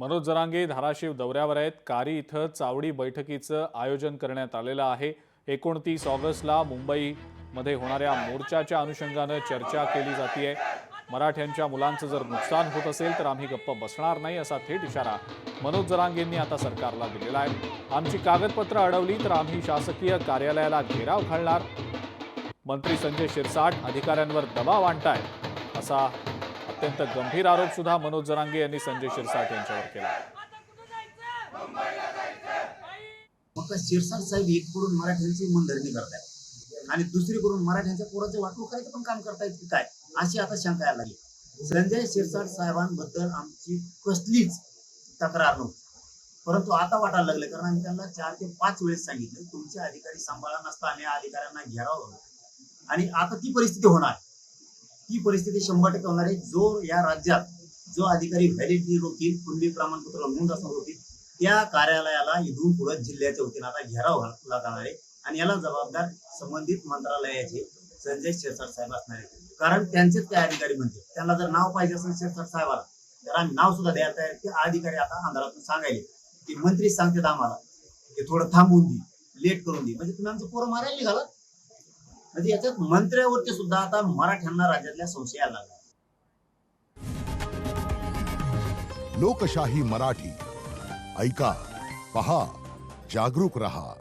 मनोज जरांगे धाराशिव दौऱ्यावर आहेत। कारी इथं चावडी बैठकीचं आयोजन करण्यात आलेलं आहे। 29 ऑगस्टला मुंबईमध्ये होणाऱ्या मोर्चाच्या अनुषंगाने चर्चा केली जाते। मराठ्यांच्या मुलांचं जर नुकसान होत असेल तर आम्ही गप्प बसणार नाही असा थेट इशारा मनोज जरांगेंनी आता सरकारला दिलेला आहे। आमची कागदपत्र अडवली तर आम्ही शासकीय कार्यालयाला घेराव घालणार। मंत्री संजय शिरसाट अधिकाऱ्यांवर दबाव आणतायत असा अत्यंत गंभीर आरोप सुद्धा मनोज जरांगे यांनी संजय शिरसाट यांच्यावर केला। मग शिरसाट साहेब एककडून मराठ्यांची मनधरणी करतायत आणि दुसरीकडून मराठ्यांच्या पोराचं वाटून करायचं पण काम करतायत की काय अशी आता शंका यायला लागली। संजय शिरसाट साहेबांबद्दल आमची कसलीच तक्रार नव्हती, परंतु आता वाटायला लागले कारण आम्ही त्यांना 4 ते 5 वेळेस सांगितलं तुमचे अधिकारी सांभाळा नसताना या अधिकाऱ्यांना घेराव होणार आणि आता ती परिस्थिती होणार। ही परिस्थिती 100% होणार आहे। जो या राज्यात जो अधिकारी व्हॅलिडिटी होतील कुंडली प्रमाणपत्र नोंद असणार होती त्या कार्यालयाला इथून पुढे जिल्ह्याच्या वतीने आता घेराव लागणार आहे आणि याला जबाबदार संबंधित मंत्रालयाचे संजय शिरसाट साहेब असणार आहे। कारण त्यांचेच ते अधिकारी म्हणते त्यांना जर नाव पाहिजे असेल शिरसाट साहेबाला तर आम्ही नाव सुद्धा द्यायला तयार ते अधिकारी आता अंधारातून सांगायले की मंत्री सांगतात आम्हाला की थोडं थांबून दे लेट करून दे म्हणजे तुम्ही आमचे पोरं मारायला निघाला। म्हणजे याच्यात मंत्र्यावरती सुद्धा आता मराठ्यांना राज्यातल्या संशय आला। लोकशाही मराठी ऐका, पहा, जागरूक रहा।